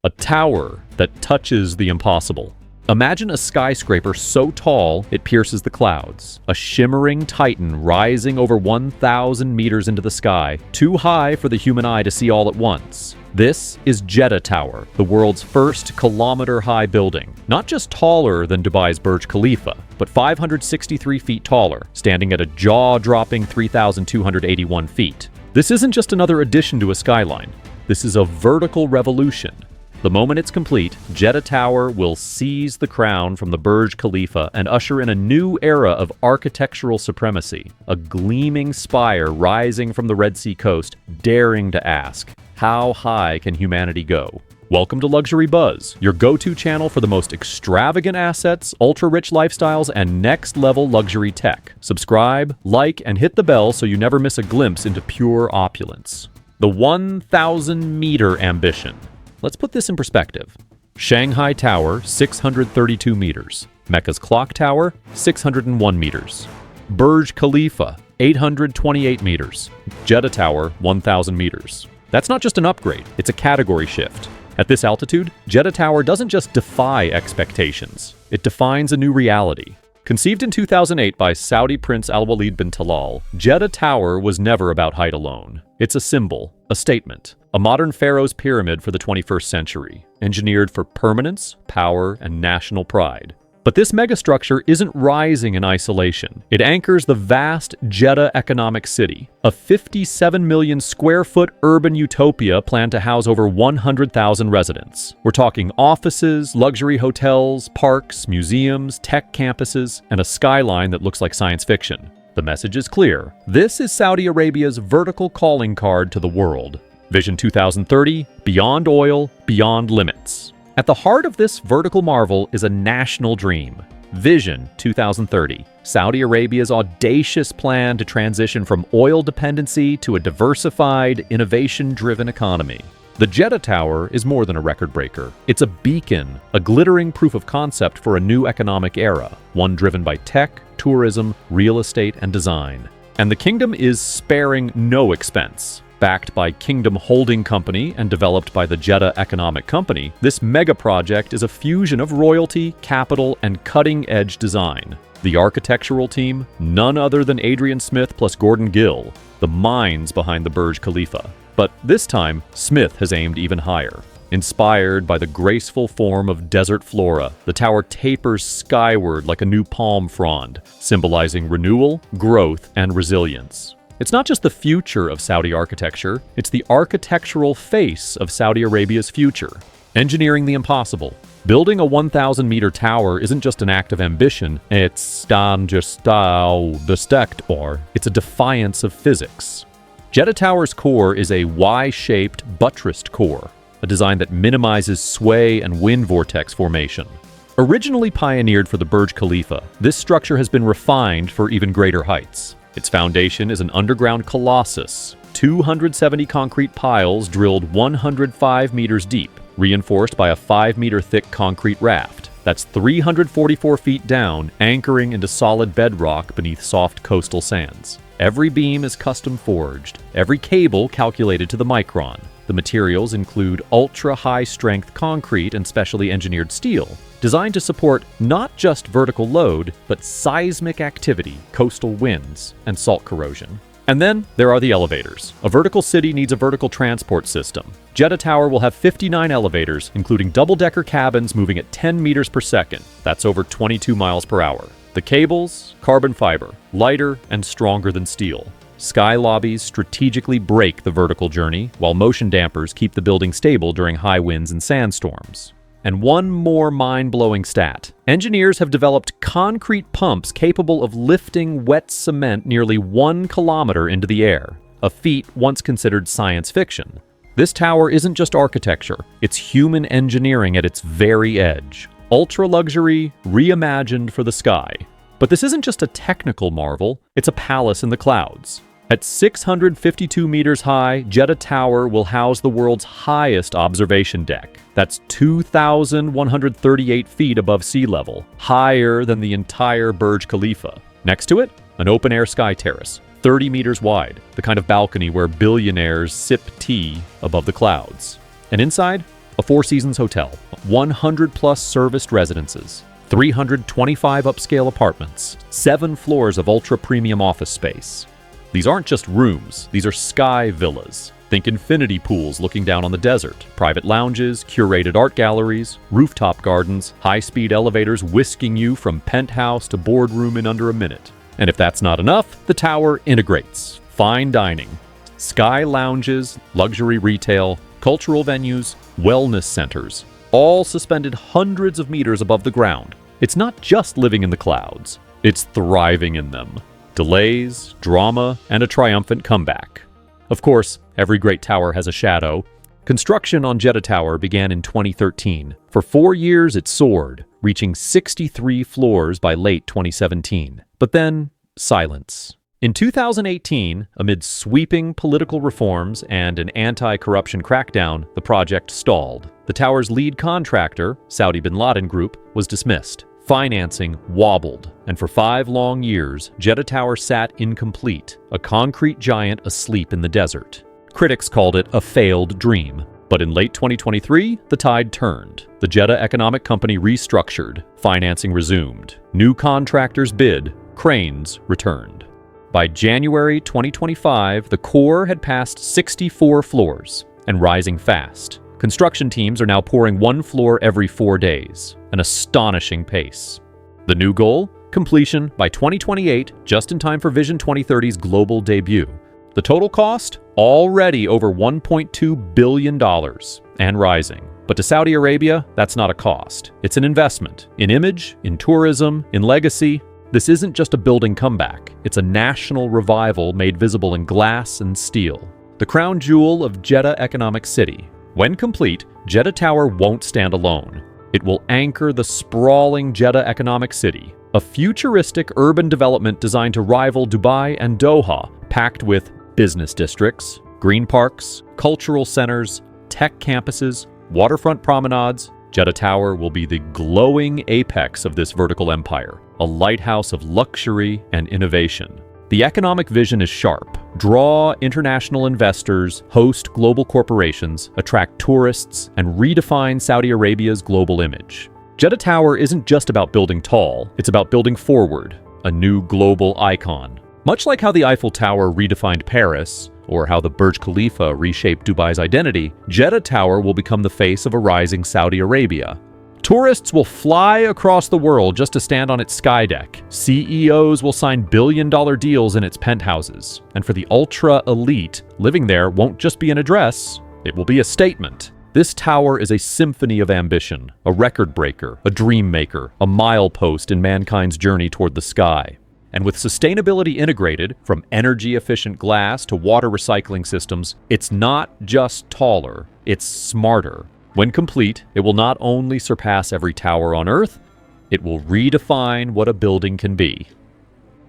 A tower that touches the impossible. Imagine a skyscraper so tall it pierces the clouds, a shimmering titan rising over 1,000 meters into the sky, too high for the human eye to see all at once. This is Jeddah Tower, the world's first kilometer-high building. Not just taller than Dubai's Burj Khalifa, but 563 feet taller, standing at a jaw-dropping 3,281 feet. This isn't just another addition to a skyline. This is a vertical revolution. The moment it's complete, Jeddah Tower will seize the crown from the Burj Khalifa and usher in a new era of architectural supremacy. A gleaming spire rising from the Red Sea coast, daring to ask, how high can humanity go? Welcome to Luxury Buzz, your go-to channel for the most extravagant assets, ultra-rich lifestyles, and next-level luxury tech. Subscribe, like, and hit the bell so you never miss a glimpse into pure opulence. The 1,000-meter ambition. Let's put this in perspective. Shanghai Tower, 632 meters. Mecca's Clock Tower, 601 meters. Burj Khalifa, 828 meters. Jeddah Tower, 1,000 meters. That's not just an upgrade, it's a category shift. At this altitude, Jeddah Tower doesn't just defy expectations, it defines a new reality. Conceived in 2008 by Saudi Prince Al-Waleed bin Talal, Jeddah Tower was never about height alone. It's a symbol, a statement, a modern pharaoh's pyramid for the 21st century, engineered for permanence, power, and national pride. But this megastructure isn't rising in isolation. It anchors the vast Jeddah Economic City, a 57 million square foot urban utopia planned to house over 100,000 residents. We're talking offices, luxury hotels, parks, museums, tech campuses, and a skyline that looks like science fiction. The message is clear. This is Saudi Arabia's vertical calling card to the world. Vision 2030, beyond oil, beyond limits. At the heart of this vertical marvel is a national dream. Vision 2030, Saudi Arabia's audacious plan to transition from oil dependency to a diversified, innovation-driven economy. The Jeddah Tower is more than a record breaker. It's a beacon, a glittering proof of concept for a new economic era, one driven by tech, tourism, real estate, and design. And the kingdom is sparing no expense. Backed by Kingdom Holding Company and developed by the Jeddah Economic Company, this megaproject is a fusion of royalty, capital, and cutting-edge design. The architectural team, none other than Adrian Smith plus Gordon Gill, the minds behind the Burj Khalifa. But this time, Smith has aimed even higher. Inspired by the graceful form of desert flora, the tower tapers skyward like a new palm frond, symbolizing renewal, growth, and resilience. It's not just the future of Saudi architecture, it's the architectural face of Saudi Arabia's future. Engineering the impossible. Building a 1,000-meter tower isn't just an act of ambition, it's it's a defiance of physics. Jeddah Tower's core is a Y-shaped, buttressed core, a design that minimizes sway and wind vortex formation. Originally pioneered for the Burj Khalifa, this structure has been refined for even greater heights. Its foundation is an underground colossus, 270 concrete piles drilled 105 meters deep, reinforced by a 5-meter thick concrete raft. That's 344 feet down, anchoring into solid bedrock beneath soft coastal sands. Every beam is custom forged, every cable calculated to the micron. The materials include ultra-high strength concrete and specially engineered steel, designed to support not just vertical load, but seismic activity, coastal winds, and salt corrosion. And then there are the elevators. A vertical city needs a vertical transport system. Jeddah Tower will have 59 elevators, including double-decker cabins moving at 10 meters per second. That's over 22 miles per hour. The cables, carbon fiber, lighter and stronger than steel. Sky lobbies strategically break the vertical journey, while motion dampers keep the building stable during high winds and sandstorms. And one more mind-blowing stat. Engineers have developed concrete pumps capable of lifting wet cement nearly 1 kilometer into the air, a feat once considered science fiction. This tower isn't just architecture, it's human engineering at its very edge. Ultra-luxury, reimagined for the sky. But this isn't just a technical marvel, it's a palace in the clouds. At 652 meters high, Jeddah Tower will house the world's highest observation deck. That's 2,138 feet above sea level, higher than the entire Burj Khalifa. Next to it, an open-air sky terrace, 30 meters wide, the kind of balcony where billionaires sip tea above the clouds. And inside, a Four Seasons hotel, 100-plus serviced residences, 325 upscale apartments, 7 floors of ultra-premium office space. These aren't just rooms, these are sky villas. Think infinity pools looking down on the desert, private lounges, curated art galleries, rooftop gardens, high-speed elevators whisking you from penthouse to boardroom in under a minute. And if that's not enough, the tower integrates fine dining, sky lounges, luxury retail, cultural venues, wellness centers, all suspended hundreds of meters above the ground. It's not just living in the clouds, it's thriving in them. Delays, drama, and a triumphant comeback. Of course, every great tower has a shadow. Construction on Jeddah Tower began in 2013. For 4 years, it soared, reaching 63 floors by late 2017. But then, silence. In 2018, amid sweeping political reforms and an anti-corruption crackdown, the project stalled. The tower's lead contractor, Saudi bin Laden Group, was dismissed. Financing wobbled, and for 5 long years, Jeddah Tower sat incomplete, a concrete giant asleep in the desert. Critics called it a failed dream. But in late 2023, the tide turned. The Jeddah Economic Company restructured, financing resumed. New contractors bid, cranes returned. By January 2025, the core had passed 64 floors, and rising fast. Construction teams are now pouring 1 floor every 4 days, an astonishing pace. The new goal? Completion by 2028, just in time for Vision 2030's global debut. The total cost? Already over $1.2 billion, and rising. But to Saudi Arabia, that's not a cost. It's an investment in image, in tourism, in legacy. This isn't just a building comeback. It's a national revival made visible in glass and steel. The crown jewel of Jeddah Economic City. When complete, Jeddah Tower won't stand alone. It will anchor the sprawling Jeddah Economic City, a futuristic urban development designed to rival Dubai and Doha, packed with business districts, green parks, cultural centers, tech campuses, waterfront promenades. Jeddah Tower will be the glowing apex of this vertical empire, a lighthouse of luxury and innovation. The economic vision is sharp. Draw international investors, host global corporations, attract tourists, and redefine Saudi Arabia's global image. Jeddah Tower isn't just about building tall, it's about building forward, a new global icon. Much like how the Eiffel Tower redefined Paris, or how the Burj Khalifa reshaped Dubai's identity, Jeddah Tower will become the face of a rising Saudi Arabia. Tourists will fly across the world just to stand on its skydeck. CEOs will sign billion-dollar deals in its penthouses. And for the ultra-elite, living there won't just be an address, it will be a statement. This tower is a symphony of ambition, a record breaker, a dream maker, a milepost in mankind's journey toward the sky. And with sustainability integrated, from energy-efficient glass to water recycling systems, it's not just taller, it's smarter. When complete, it will not only surpass every tower on Earth, it will redefine what a building can be.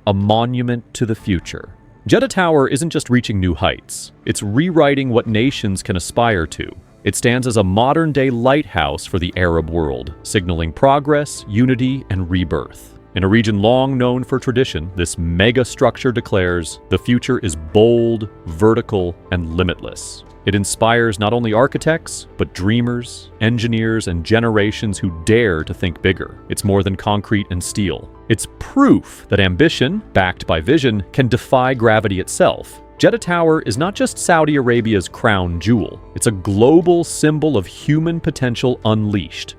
A monument to the future. Jeddah Tower isn't just reaching new heights, it's rewriting what nations can aspire to. It stands as a modern-day lighthouse for the Arab world, signaling progress, unity, and rebirth. In a region long known for tradition, this mega-structure declares, the future is bold, vertical, and limitless. It inspires not only architects, but dreamers, engineers, and generations who dare to think bigger. It's more than concrete and steel. It's proof that ambition, backed by vision, can defy gravity itself. Jeddah Tower is not just Saudi Arabia's crown jewel. It's a global symbol of human potential unleashed.